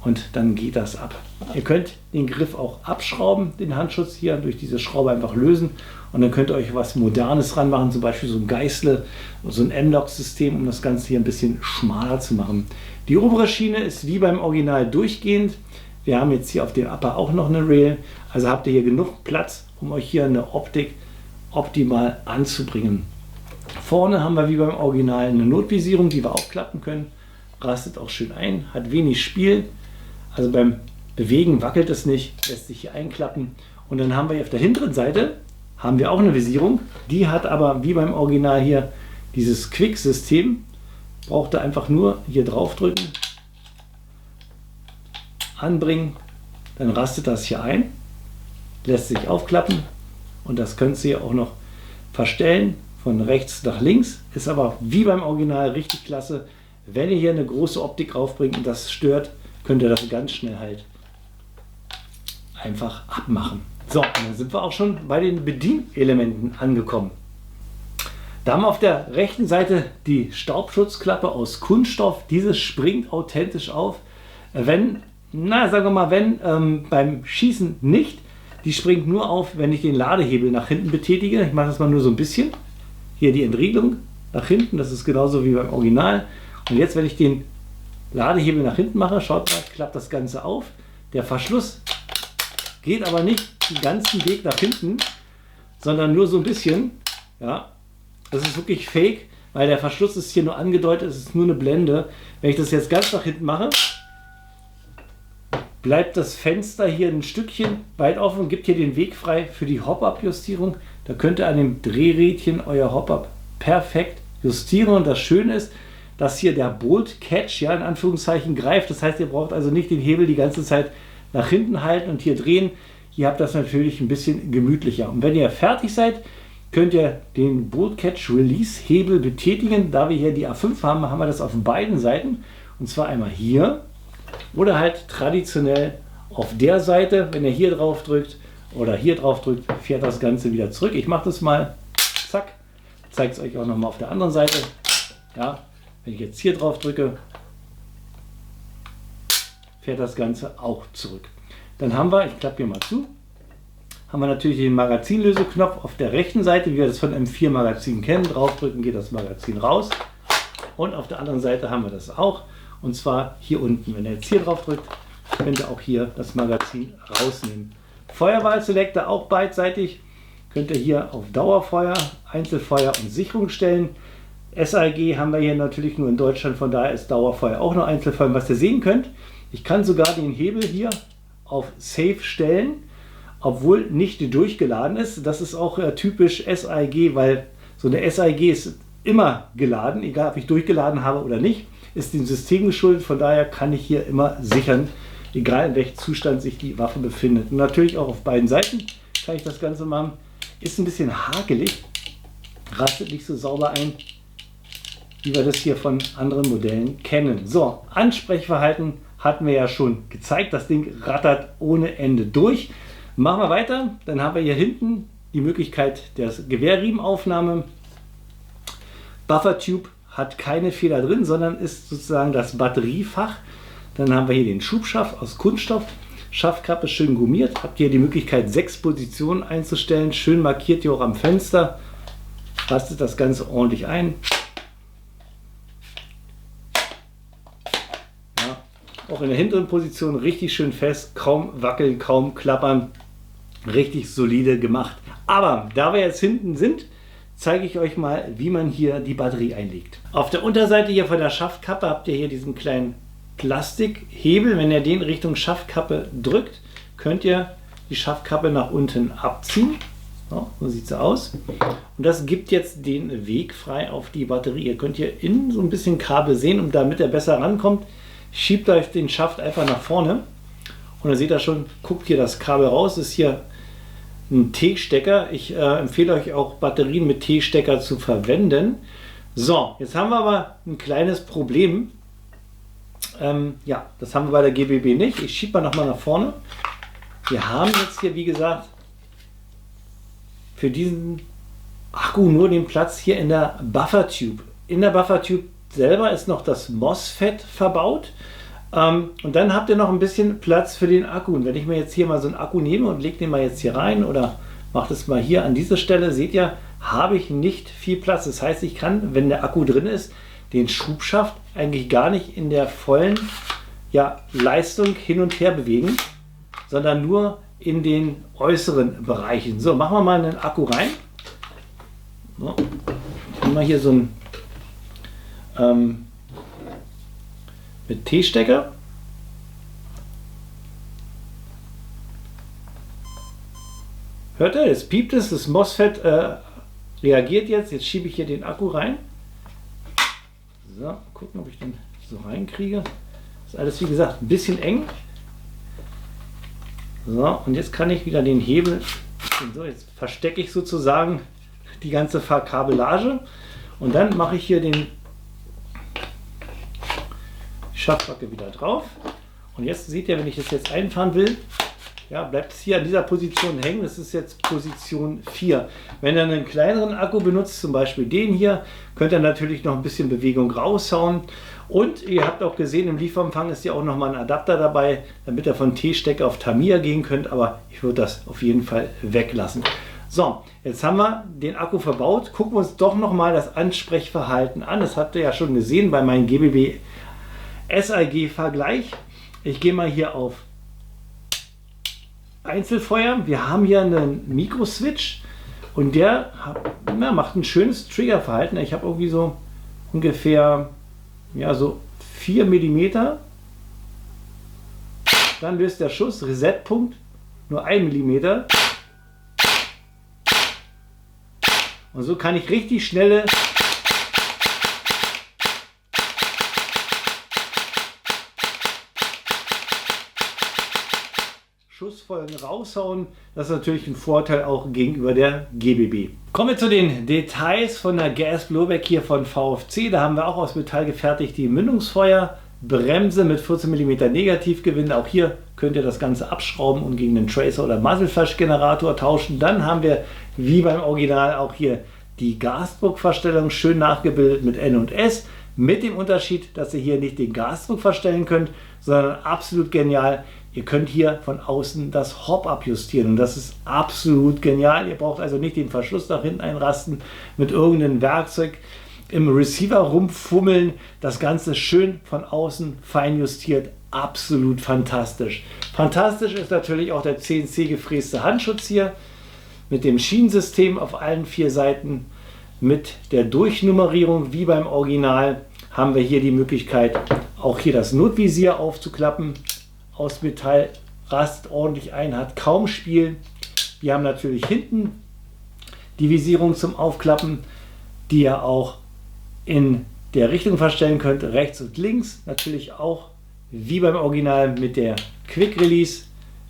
und dann geht das ab. Ihr könnt den Griff auch abschrauben, den Handschutz hier durch diese Schraube einfach lösen. Und dann könnt ihr euch was Modernes ranmachen, zum Beispiel so ein Geißle, so ein M-Lock-System, um das Ganze hier ein bisschen schmaler zu machen. Die obere Schiene ist wie beim Original durchgehend. Wir haben jetzt hier auf dem Upper auch noch eine Rail. Also habt ihr hier genug Platz, um euch hier eine Optik optimal anzubringen. Vorne haben wir wie beim Original eine Notvisierung, die wir aufklappen können. Rastet auch schön ein, hat wenig Spiel. Also beim Bewegen wackelt es nicht, lässt sich hier einklappen. Und dann haben wir hier auf der hinteren Seite haben wir auch eine Visierung, die hat aber wie beim Original hier dieses Quick-System. Braucht ihr einfach nur hier drauf drücken, anbringen, dann rastet das hier ein, lässt sich aufklappen und das könnt ihr auch noch verstellen von rechts nach links. Ist aber wie beim Original richtig klasse. Wenn ihr hier eine große Optik raufbringt und das stört, könnt ihr das ganz schnell halt einfach abmachen. So, und dann sind wir auch schon bei den Bedienelementen angekommen. Da haben wir auf der rechten Seite die Staubschutzklappe aus Kunststoff. Diese springt authentisch auf. Wenn beim Schießen nicht. Die springt nur auf, wenn ich den Ladehebel nach hinten betätige. Ich mache das mal nur so ein bisschen. Hier die Entriegelung nach hinten, das ist genauso wie beim Original. Und jetzt, wenn ich den Ladehebel nach hinten mache, schaut mal, klappt das Ganze auf. Der Verschluss geht aber nicht den ganzen Weg nach hinten, sondern nur so ein bisschen. Ja, das ist wirklich fake, weil der Verschluss ist hier nur angedeutet, es ist nur eine Blende. Wenn ich das jetzt ganz nach hinten mache, bleibt das Fenster hier ein Stückchen weit offen und gibt hier den Weg frei für die Hop-Up-Justierung. Da könnt ihr an dem Drehrädchen euer Hop-Up perfekt justieren. Und das Schöne ist, dass hier der Bolt Catch in Anführungszeichen greift. Das heißt, ihr braucht also nicht den Hebel die ganze Zeit nach hinten halten und hier drehen. Ihr habt das natürlich ein bisschen gemütlicher. Und wenn ihr fertig seid, könnt ihr den Bolt Catch Release Hebel betätigen. Da wir hier die A5 haben, haben wir das auf beiden Seiten. Und zwar einmal hier oder halt traditionell auf der Seite. Wenn ihr hier drauf drückt oder hier drauf drückt, fährt das Ganze wieder zurück. Ich mache das mal. Zack. Zeige es euch auch noch mal auf der anderen Seite. Ja, wenn ich jetzt hier drauf drücke, fährt das Ganze auch zurück. Dann haben wir, ich klappe hier mal zu, haben wir natürlich den Magazinlöseknopf auf der rechten Seite, wie wir das von M4 Magazin kennen. Draufdrücken geht das Magazin raus. Und auf der anderen Seite haben wir das auch. Und zwar hier unten. Wenn ihr jetzt hier drauf drückt, könnt ihr auch hier das Magazin rausnehmen. Feuerwahlselektor auch beidseitig. Könnt ihr hier auf Dauerfeuer, Einzelfeuer und Sicherung stellen. SAG haben wir hier natürlich nur in Deutschland, von daher ist Dauerfeuer auch nur Einzelfeuer. Was ihr sehen könnt, ich kann sogar den Hebel hier auf Safe stellen, obwohl nicht durchgeladen ist. Das ist auch typisch SAG, weil so eine SAG ist immer geladen, egal ob ich durchgeladen habe oder nicht, ist dem System geschuldet. Von daher kann ich hier immer sichern, egal in welchem Zustand sich die Waffe befindet. Und natürlich auch auf beiden Seiten kann ich das Ganze machen. Ist ein bisschen hakelig, rastet nicht so sauber ein, wie wir das hier von anderen Modellen kennen. So, Ansprechverhalten hatten wir ja schon gezeigt. Das Ding rattert ohne Ende durch. Machen wir weiter. Dann haben wir hier hinten die Möglichkeit der Gewehrriemenaufnahme. Buffertube hat keine Feder drin, sondern ist sozusagen das Batteriefach. Dann haben wir hier den Schubschaft aus Kunststoff. Schaftkappe schön gummiert. Habt ihr die Möglichkeit 6 Positionen einzustellen. Schön markiert hier auch am Fenster. Rastet das Ganze ordentlich ein. Ja, auch in der hinteren Position richtig schön fest. Kaum wackeln, kaum klappern. Richtig solide gemacht. Aber da wir jetzt hinten sind, zeige ich euch mal, wie man hier die Batterie einlegt. Auf der Unterseite hier von der Schaftkappe habt ihr hier diesen kleinen Plastikhebel. Wenn ihr den Richtung Schaftkappe drückt, könnt ihr die Schaftkappe nach unten abziehen. So sieht sie aus. Und das gibt jetzt den Weg frei auf die Batterie. Ihr könnt hier innen so ein bisschen Kabel sehen, und damit er besser rankommt, schiebt euch den Schaft einfach nach vorne. Und dann seht ihr schon, guckt hier das Kabel raus. Das ist hier ein T-Stecker. Ich empfehle euch auch, Batterien mit T-Stecker zu verwenden. So, jetzt haben wir aber ein kleines Problem. Ja, das haben wir bei der GBB nicht. Ich schiebe mal nochmal nach vorne. Wir haben jetzt hier, wie gesagt, für diesen Akku nur den Platz hier in der Buffertube. In der Buffertube selber ist noch das MOSFET verbaut. Und dann habt ihr noch ein bisschen Platz für den Akku. Und wenn ich mir jetzt hier mal so einen Akku nehme und lege den mal jetzt hier rein oder mache das mal hier an dieser Stelle, seht ihr, habe ich nicht viel Platz. Das heißt, ich kann, wenn der Akku drin ist, den Schubschaft eigentlich gar nicht in der vollen Leistung hin und her bewegen, sondern nur in den äußeren Bereichen. So, machen wir mal einen Akku rein. So, ich nehme mal hier so ein mit T-Stecker. Hört ihr? Jetzt piept es, das MOSFET reagiert jetzt. Jetzt schiebe ich hier den Akku rein. So, gucken, ob ich den so reinkriege. Das ist alles, wie gesagt, ein bisschen eng. So, und jetzt kann ich wieder den Hebel, so, jetzt verstecke ich sozusagen die ganze Kabellage, und dann mache ich hier die Schaftbacke wieder drauf. Und jetzt seht ihr, wenn ich das jetzt einfahren will, ja, bleibt es hier an dieser Position hängen. Das ist jetzt Position 4. Wenn ihr einen kleineren Akku benutzt, zum Beispiel den hier, könnt ihr natürlich noch ein bisschen Bewegung raushauen. Und ihr habt auch gesehen, im Lieferumfang ist ja auch noch mal ein Adapter dabei, damit ihr von T-Stecker auf Tamiya gehen könnt. Aber ich würde das auf jeden Fall weglassen. So, jetzt haben wir den Akku verbaut. Gucken wir uns doch noch mal das Ansprechverhalten an. Das habt ihr ja schon gesehen bei meinem GBB SAG-Vergleich. Ich gehe mal hier auf Einzelfeuer. Wir haben hier einen Mikroswitch und der macht ein schönes Triggerverhalten. Ich habe irgendwie so ungefähr so 4 mm. Dann löst der Schuss, Resetpunkt, nur 1 mm. Und so kann ich richtig schnelle Schussfolgen raushauen. Das ist natürlich ein Vorteil auch gegenüber der GBB. Kommen wir zu den Details von der Gas Blowback hier von VFC. Da haben wir auch aus Metall gefertigt die Mündungsfeuerbremse mit 14 mm Negativgewinde. Auch hier könnt ihr das Ganze abschrauben und gegen den Tracer oder Muzzlefish-Generator tauschen. Dann haben wir, wie beim Original, auch hier die Gasdruckverstellung schön nachgebildet mit N und S. Mit dem Unterschied, dass ihr hier nicht den Gasdruck verstellen könnt, sondern absolut genial, ihr könnt hier von außen das Hop-Up justieren und das ist absolut genial. Ihr braucht also nicht den Verschluss nach hinten einrasten, mit irgendeinem Werkzeug im Receiver rumfummeln. Das Ganze schön von außen fein justiert. Absolut fantastisch. Fantastisch ist natürlich auch der CNC gefräste Handschutz hier mit dem Schienensystem auf allen 4 Seiten. Mit der Durchnummerierung wie beim Original haben wir hier die Möglichkeit, auch hier das Notvisier aufzuklappen. Aus Metall, rast ordentlich ein, hat kaum Spiel. Wir haben natürlich hinten die Visierung zum Aufklappen, die ihr auch in der Richtung verstellen könnt, rechts und links. Natürlich auch wie beim Original mit der Quick Release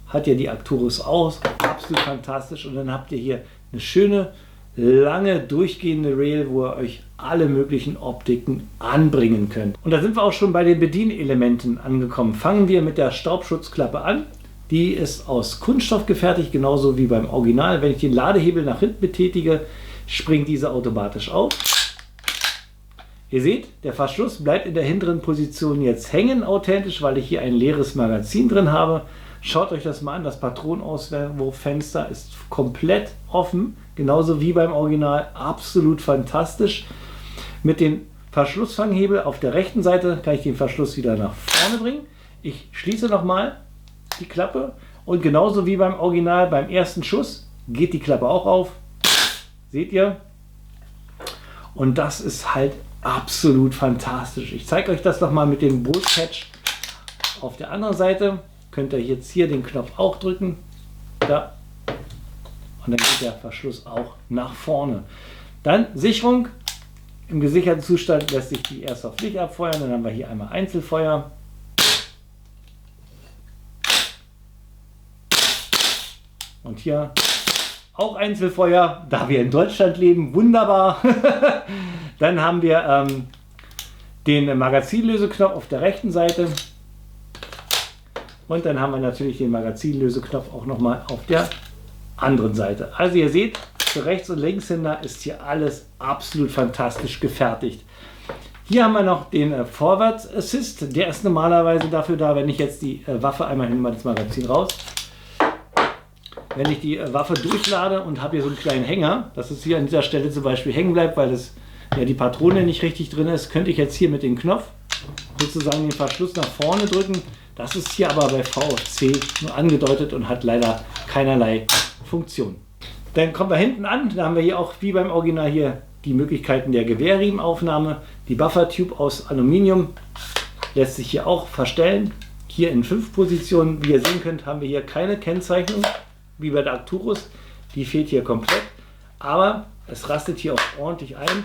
hat ihr die Arcturus aus. Absolut fantastisch. Und dann habt ihr hier eine schöne, lange durchgehende Rail, wo ihr euch alle möglichen Optiken anbringen könnt. Und da sind wir auch schon bei den Bedienelementen angekommen. Fangen wir mit der Staubschutzklappe an. Die ist aus Kunststoff gefertigt, genauso wie beim Original. Wenn ich den Ladehebel nach hinten betätige, springt diese automatisch auf. Ihr seht, der Verschluss bleibt in der hinteren Position jetzt hängen, authentisch, weil ich hier ein leeres Magazin drin habe. Schaut euch das mal an, das Patronenauswurffenster ist komplett offen, genauso wie beim Original, absolut fantastisch. Mit dem Verschlussfanghebel auf der rechten Seite kann ich den Verschluss wieder nach vorne bringen. Ich schließe nochmal die Klappe und genauso wie beim Original, beim ersten Schuss geht die Klappe auch auf. Seht ihr? Und das ist halt absolut fantastisch. Ich zeige euch das nochmal mit dem Brustpatch auf der anderen Seite. Könnt ihr jetzt hier den Knopf auch drücken. Da. Und dann geht der Verschluss auch nach vorne. Dann Sicherung. Im gesicherten Zustand lässt sich die erst auf Licht abfeuern. Dann haben wir hier einmal Einzelfeuer. Und hier auch Einzelfeuer, da wir in Deutschland leben. Wunderbar. Dann haben wir den Magazinlöseknopf auf der rechten Seite. Und dann haben wir natürlich den Magazinlöseknopf auch nochmal auf der anderen Seite. Also ihr seht, für Rechts- und Linkshänder ist hier alles absolut fantastisch gefertigt. Hier haben wir noch den Forward Assist. Der ist normalerweise dafür da, wenn ich jetzt die Waffe einmal nehmen wir das Magazin raus. Wenn ich die Waffe durchlade und habe hier so einen kleinen Hänger, dass es hier an dieser Stelle zum Beispiel hängen bleibt, weil das, ja, die Patrone nicht richtig drin ist, könnte ich jetzt hier mit dem Knopf sozusagen den Verschluss nach vorne drücken. Das ist hier aber bei VFC nur angedeutet und hat leider keinerlei Funktion. Dann kommen wir hinten an, da haben wir hier auch wie beim Original hier die Möglichkeiten der Gewehrriemenaufnahme. Die Buffer-Tube aus Aluminium lässt sich hier auch verstellen. Hier in 5 Positionen, wie ihr sehen könnt, haben wir hier keine Kennzeichnung, wie bei der Arcturus. Die fehlt hier komplett, aber es rastet hier auch ordentlich ein.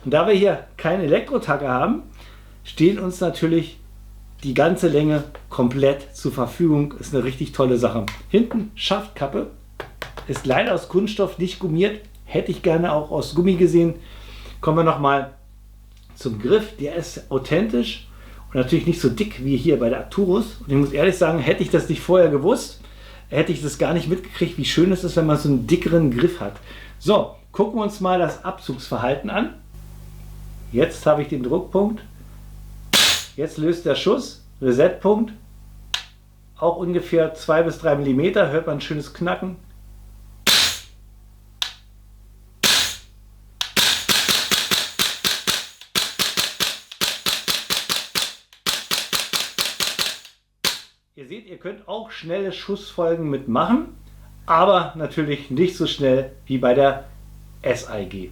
Und da wir hier keinen Elektrotacker haben, stehen uns natürlich die ganze Länge komplett zur Verfügung. Ist eine richtig tolle Sache. Hinten Schaftkappe, ist leider aus Kunststoff, nicht gummiert. Hätte ich gerne auch aus Gummi gesehen. Kommen wir nochmal zum Griff. Der ist authentisch und natürlich nicht so dick wie hier bei der Arcturus. Und ich muss ehrlich sagen, hätte ich das nicht vorher gewusst, hätte ich das gar nicht mitgekriegt, wie schön es ist, wenn man so einen dickeren Griff hat. So, gucken wir uns mal das Abzugsverhalten an. Jetzt habe ich den Druckpunkt. Jetzt löst der Schuss, Resetpunkt, auch ungefähr 2 bis 3 mm, hört man ein schönes Knacken. Ihr seht, ihr könnt auch schnelle Schussfolgen mitmachen, aber natürlich nicht so schnell wie bei der SAEG.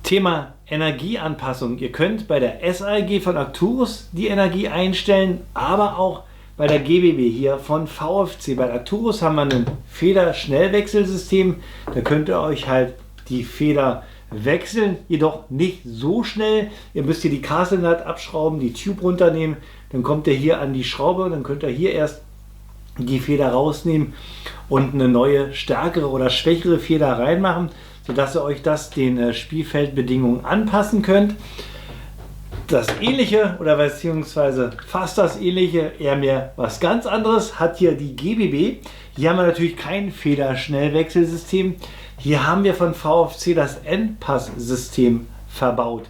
Thema Energieanpassung. Ihr könnt bei der SAEG von Arcturus die Energie einstellen, aber auch bei der GBB hier von VFC. Bei Arcturus haben wir ein Feder-Schnellwechselsystem. Da könnt ihr euch halt die Feder wechseln, jedoch nicht so schnell. Ihr müsst hier die Castle Nut abschrauben, die Tube runternehmen, dann kommt ihr hier an die Schraube und dann könnt ihr hier erst die Feder rausnehmen und eine neue, stärkere oder schwächere Feder reinmachen, sodass ihr euch das den Spielfeldbedingungen anpassen könnt. Das ähnliche oder beziehungsweise fast das ähnliche, eher mehr was ganz anderes, hat hier die GBB. Hier haben wir natürlich kein Federschnellwechselsystem. Hier haben wir von VFC das Endpass-System verbaut.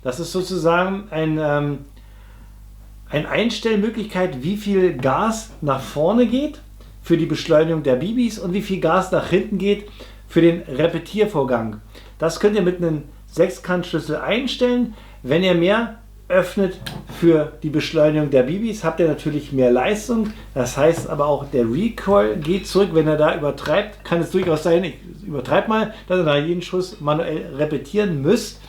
Das ist sozusagen ein eine Einstellmöglichkeit, wie viel Gas nach vorne geht für die Beschleunigung der Bibis und wie viel Gas nach hinten geht für den Repetiervorgang. Das könnt ihr mit einem Sechskantschlüssel einstellen. Wenn ihr mehr öffnet für die Beschleunigung der Bibis, habt ihr natürlich mehr Leistung. Das heißt aber auch, der Recoil geht zurück. Wenn er da übertreibt, kann es durchaus sein, ich übertreibe mal, dass ihr nach jedem Schuss manuell repetieren müsst.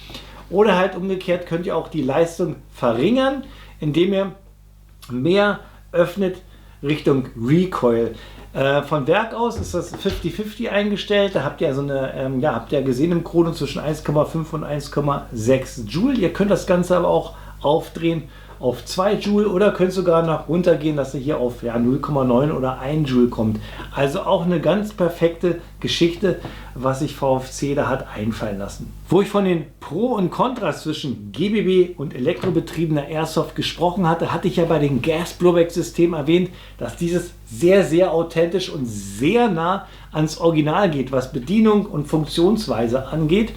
Oder halt umgekehrt könnt ihr auch die Leistung verringern, indem ihr mehr öffnet Richtung Recoil. Von Werk aus ist das 50-50 eingestellt. Da habt ihr so eine, habt ihr gesehen im Chrono zwischen 1,5 und 1,6 Joule. Ihr könnt das Ganze aber auch aufdrehen auf 2 Joule oder könnt sogar nach runter gehen, dass ihr hier auf 0,9 oder 1 Joule kommt. Also auch eine ganz perfekte Geschichte, was sich VFC da hat einfallen lassen. Wo ich von den Pro und Kontras zwischen GBB und elektrobetriebener Airsoft gesprochen hatte, hatte ich ja bei den Gas Blowback Systemen erwähnt, dass dieses sehr, sehr authentisch und sehr nah ans Original geht, was Bedienung und Funktionsweise angeht.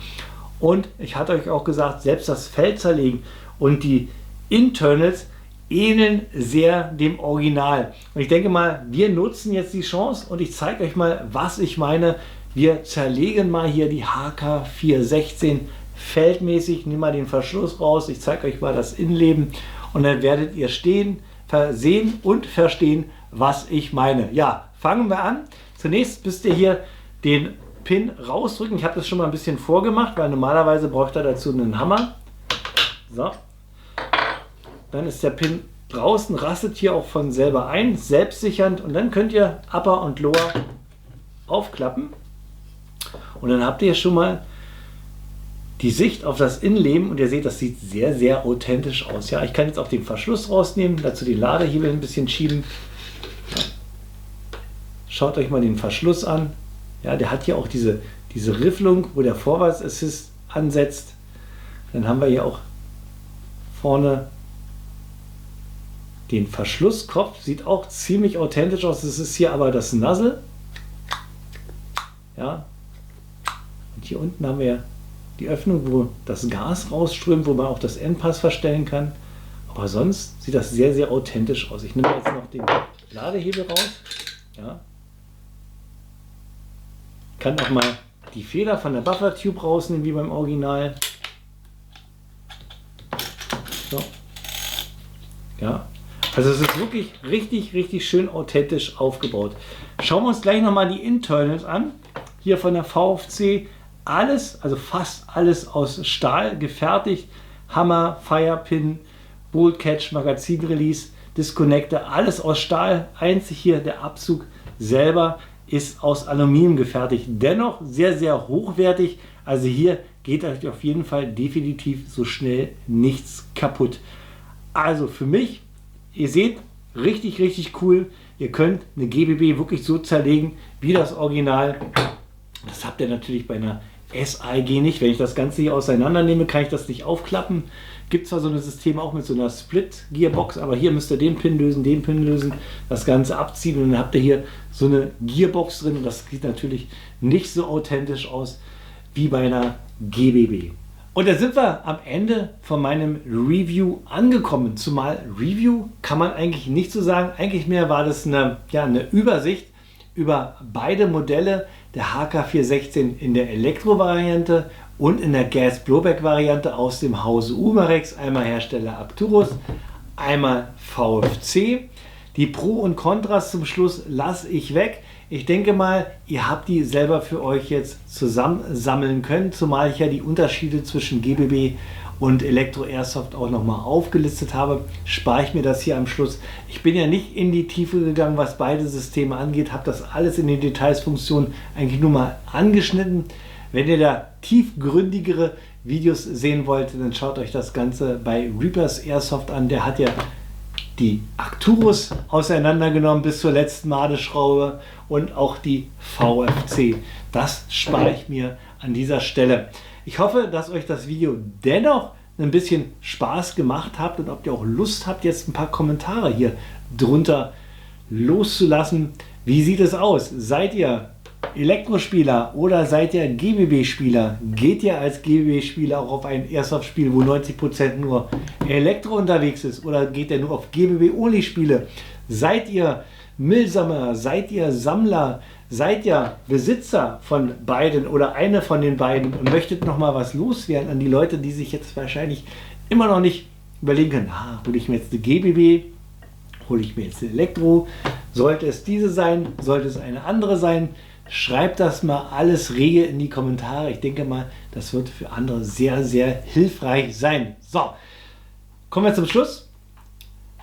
Und ich hatte euch auch gesagt, selbst das Feldzerlegen und die Internals ähneln sehr dem Original. Und ich denke mal, wir nutzen jetzt die Chance und ich zeige euch mal, was ich meine. Wir zerlegen mal hier die HK 416 feldmäßig. Nehmen mal den Verschluss raus. Ich zeige euch mal das Innenleben und dann werdet ihr sehen und verstehen, was ich meine. Ja, fangen wir an. Zunächst müsst ihr hier den Pin rausdrücken. Ich habe das schon mal ein bisschen vorgemacht, weil normalerweise braucht ihr dazu einen Hammer. So. Dann ist der Pin draußen, rastet hier auch von selber ein, selbstsichernd und dann könnt ihr Upper und Lower aufklappen und dann habt ihr schon mal die Sicht auf das Innenleben und ihr seht, das sieht sehr, sehr authentisch aus. Ja, ich kann jetzt auch den Verschluss rausnehmen, dazu den Ladehebel ein bisschen schieben. Schaut euch mal den Verschluss an. Ja, der hat hier auch diese Rifflung, wo der Vorwärtsassist ansetzt. Dann haben wir hier auch vorne den Verschlusskopf, sieht auch ziemlich authentisch aus. Das ist hier aber das Nozzle. Ja. Und hier unten haben wir die Öffnung, wo das Gas rausströmt, wo man auch das Endpass verstellen kann. Aber sonst sieht das sehr, sehr authentisch aus. Ich nehme jetzt noch den Ladehebel raus. Ja. Ich kann auch mal die Feder von der Buffer Tube rausnehmen, wie beim Original. So. Ja. Also es ist wirklich richtig, richtig schön authentisch aufgebaut. Schauen wir uns gleich nochmal die Internals an. Hier von der VFC. Alles, also fast alles aus Stahl gefertigt. Hammer, Firepin, Bolt Catch, Magazinrelease, Disconnector, alles aus Stahl. Einzig hier der Abzug selber ist aus Aluminium gefertigt. Dennoch sehr, sehr hochwertig. Also hier geht euch auf jeden Fall definitiv so schnell nichts kaputt. Also für mich, ihr seht, richtig, richtig cool. Ihr könnt eine GBB wirklich so zerlegen wie das Original. Das habt ihr natürlich bei einer SAG nicht. Wenn ich das Ganze hier auseinander nehme, kann ich das nicht aufklappen. Gibt zwar so ein System auch mit so einer Split-Gearbox, aber hier müsst ihr den Pin lösen, das Ganze abziehen und dann habt ihr hier so eine Gearbox drin und das sieht natürlich nicht so authentisch aus wie bei einer GBB. Und da sind wir am Ende von meinem Review angekommen. Zumal Review kann man eigentlich nicht so sagen. Eigentlich mehr war das eine Übersicht über beide Modelle der HK416 in der Elektro-Variante und in der Gas-Blowback-Variante aus dem Hause Umarex. Einmal Hersteller Arcturus, einmal VFC. Die Pro und Kontras zum Schluss lasse ich weg. Ich denke mal, ihr habt die selber für euch jetzt zusammensammeln können, zumal ich ja die Unterschiede zwischen GBB und Elektro-Airsoft auch nochmal aufgelistet habe, spare ich mir das hier am Schluss. Ich bin ja nicht in die Tiefe gegangen, was beide Systeme angeht, habe das alles in den Detailsfunktionen eigentlich nur mal angeschnitten. Wenn ihr da tiefgründigere Videos sehen wollt, dann schaut euch das Ganze bei Reapers Airsoft an. Der hat ja die Arcturus auseinandergenommen bis zur letzten Madeschraube und auch die VFC. Das spare ich mir an dieser Stelle. Ich hoffe, dass euch das Video dennoch ein bisschen Spaß gemacht habt und ob ihr auch Lust habt, jetzt ein paar Kommentare hier drunter loszulassen. Wie sieht es aus? Seid ihr Elektrospieler oder seid ihr GBB-Spieler? Geht ihr als GBB-Spieler auch auf ein Airsoft-Spiel, wo 90% nur Elektro unterwegs ist? Oder geht ihr nur auf GBB-Only-Spiele? Seid ihr Müllsammler? Seid ihr Sammler? Seid ihr Besitzer von beiden oder eine von den beiden und möchtet noch mal was loswerden an die Leute, die sich jetzt wahrscheinlich immer noch nicht überlegen können, hole ich mir jetzt eine GBB, hole ich mir jetzt eine Elektro, sollte es diese sein, sollte es eine andere sein? Schreibt das mal alles rege in die Kommentare. Ich denke mal, das wird für andere sehr, sehr hilfreich sein. So, kommen wir zum Schluss.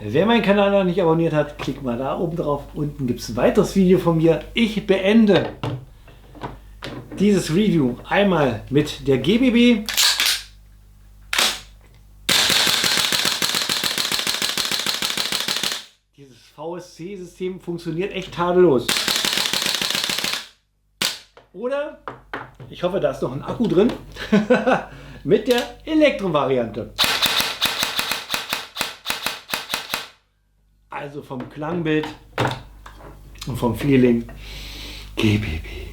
Wer meinen Kanal noch nicht abonniert hat, klickt mal da oben drauf. Unten gibt es ein weiteres Video von mir. Ich beende dieses Review einmal mit der GBB. Dieses VSC-System funktioniert echt tadellos. Oder, ich hoffe, da ist noch ein Akku drin, mit der Elektro-Variante. Also vom Klangbild und vom Feeling GBB.